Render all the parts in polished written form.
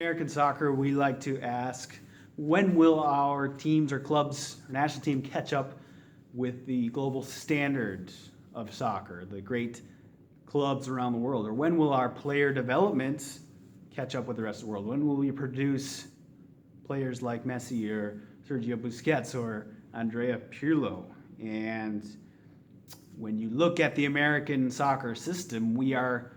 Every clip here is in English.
American soccer, we like to ask, when will our teams or clubs or national team catch up with the global standard of soccer, the great clubs around the world? Or when will our player development catch up with the rest of the world? When will we produce players like Messi or Sergio Busquets or Andrea Pirlo? And when you look at the American soccer system, we are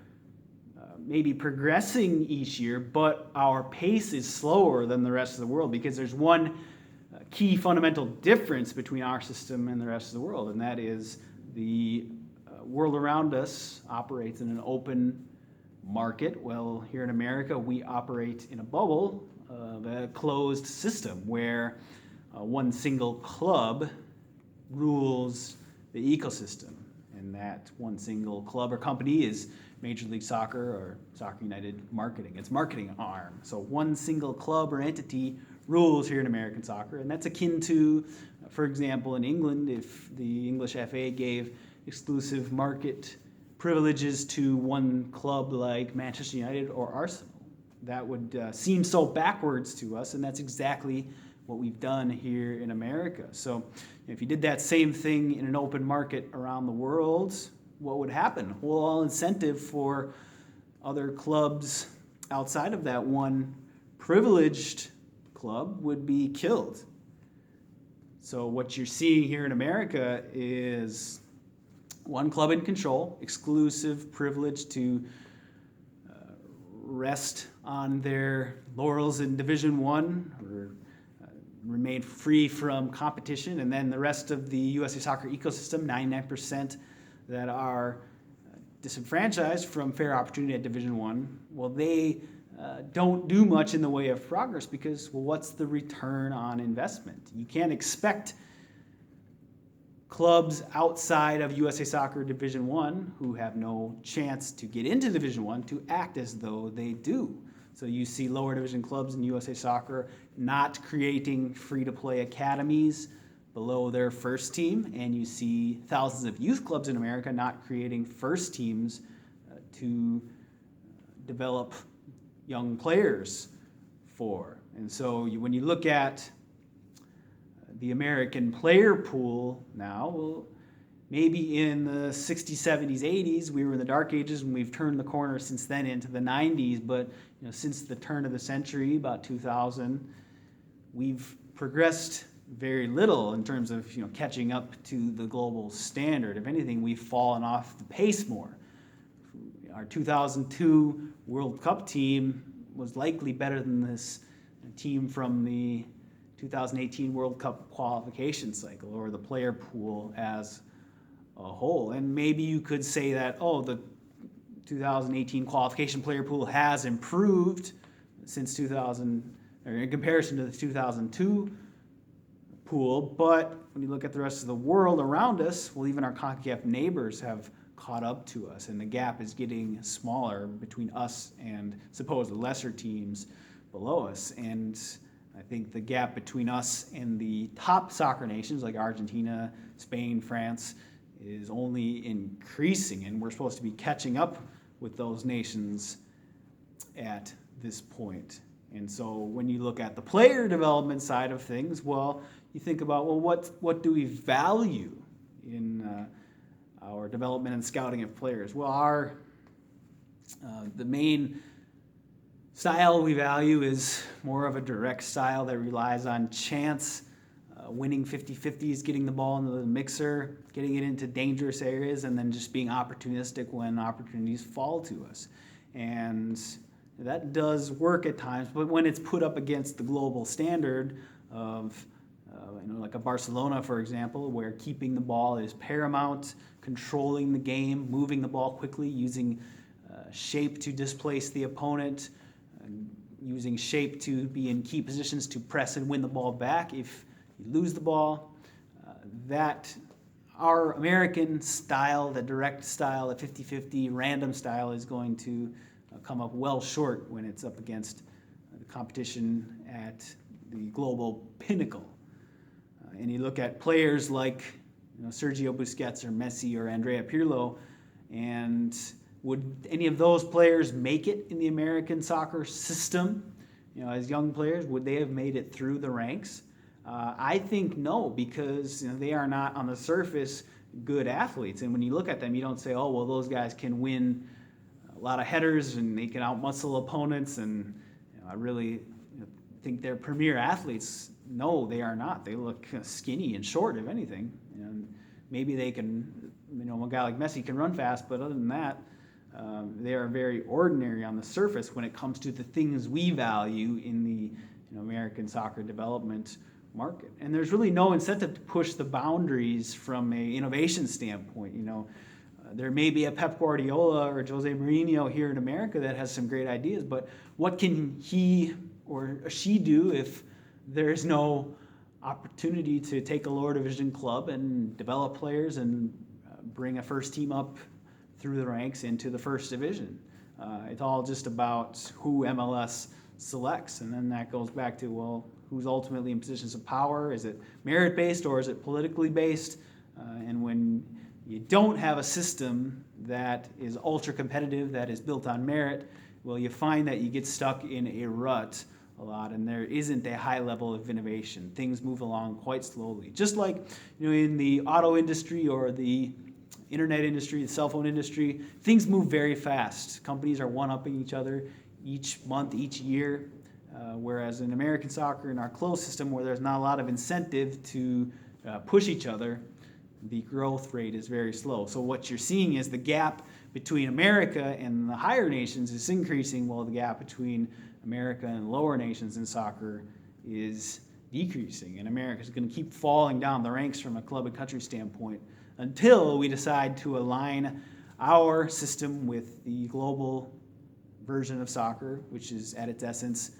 maybe progressing each year, but our pace is slower than the rest of the world because there's one key fundamental difference between our system and the rest of the world, and that is the world around us operates in an open market. Well, here in America, we operate in a bubble of a closed system where one single club rules the ecosystem, and that one single club or company is Major League Soccer or Soccer United Marketing, its marketing arm. So one single club or entity rules here in American soccer, and that's akin to, for example, in England, if the English FA gave exclusive market privileges to one club like Manchester United or Arsenal. That would seem so backwards to us, and that's exactly what we've done here in America. So if you did that same thing in an open market around the world, what would happen? Well, all incentive for other clubs outside of that one privileged club would be killed. So what you're seeing here in America is one club in control, exclusive privilege to rest on their laurels in Division One or remain free from competition, and then the rest of the USA Soccer ecosystem, 99% that are disenfranchised from fair opportunity at Division One. Well, they don't do much in the way of progress because, well, what's the return on investment? You can't expect clubs outside of USA Soccer Division One who have no chance to get into Division One to act as though they do. So you see lower division clubs in USA Soccer not creating free-to-play academies below their first team, and you see thousands of youth clubs in America not creating first teams to develop young players for. And so when you look at the American player pool now, well, maybe in the 60s, 70s, 80s, we were in the dark ages, and we've turned the corner since then into the 90s. But since the turn of the century, about 2000, we've progressed very little in terms of catching up to the global standard. If anything, we've fallen off the pace more. Our 2002 World Cup team was likely better than this team from the 2018 World Cup qualification cycle, or the player pool as a whole. And maybe you could say that, the 2018 qualification player pool has improved since 2000, or in comparison to the 2002 pool, but when you look at the rest of the world around us, well, even our CONCACAF neighbors have caught up to us, and the gap is getting smaller between us and supposed lesser teams below us. And I think the gap between us and the top soccer nations like Argentina, Spain, France is only increasing, and we're supposed to be catching up with those nations at this point. And so when you look at the player development side of things, well, you think about, what do we value in our development and scouting of players? Well, the main style we value is more of a direct style that relies on chance, winning 50-50s, getting the ball into the mixer, getting it into dangerous areas, and then just being opportunistic when opportunities fall to us. And that does work at times, but when it's put up against the global standard of like a Barcelona, for example, where keeping the ball is paramount, controlling the game, moving the ball quickly, using shape to displace the opponent, using shape to be in key positions to press and win the ball back if you lose the ball. That our American style, the direct style, the 50-50 random style, is going to come up well short when it's up against the competition at the global pinnacle. And you look at players like Sergio Busquets or Messi or Andrea Pirlo, and would any of those players make it in the American soccer system as young players, would they have made it through the ranks? I think no, because they are not on the surface good athletes. And when you look at them, you don't say, oh, well, those guys can win a lot of headers and they can outmuscle opponents. And I really think they're premier athletes. No, they are not. They look skinny and short, if anything. And maybe they can, a guy like Messi can run fast, but other than that, they are very ordinary on the surface when it comes to the things we value in the American soccer development market. And there's really no incentive to push the boundaries from an innovation standpoint. There may be a Pep Guardiola or Jose Mourinho here in America that has some great ideas, but what can he or she do if there's no opportunity to take a lower division club and develop players and bring a first team up through the ranks into the first division? It's all just about who MLS selects, and then that goes back to, well, who's ultimately in positions of power? Is it merit-based or is it politically based? And when you don't have a system that is ultra-competitive, that is built on merit, well, you find that you get stuck in a rut a lot, and there isn't a high level of innovation. Things move along quite slowly. Just like in the auto industry or the internet industry, the cell phone industry, things move very fast. Companies are one-upping each other each month, each year, whereas in American soccer, in our closed system, where there's not a lot of incentive to push each other, the growth rate is very slow. So what you're seeing is the gap between America and the higher nations is increasing, while the gap between America and lower nations in soccer is decreasing. And America is going to keep falling down the ranks from a club and country standpoint until we decide to align our system with the global version of soccer, which is at its essence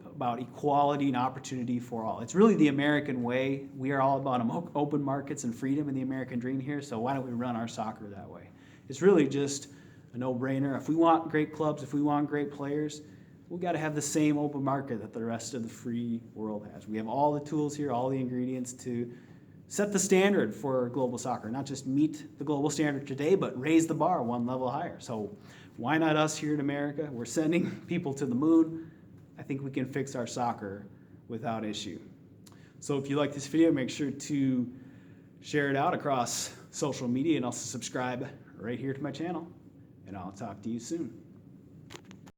about equality and opportunity for all. It's really the American way. We are all about open markets and freedom and the American dream here, so why don't we run our soccer that way? It's really just a no-brainer. If we want great clubs, if we want great players, we've got to have the same open market that the rest of the free world has. We have all the tools here, all the ingredients to set the standard for global soccer, not just meet the global standard today, but raise the bar one level higher. So why not us here in America? We're sending people to the moon. I think we can fix our soccer without issue. So if you like this video, make sure to share it out across social media and also subscribe right here to my channel. And I'll talk to you soon.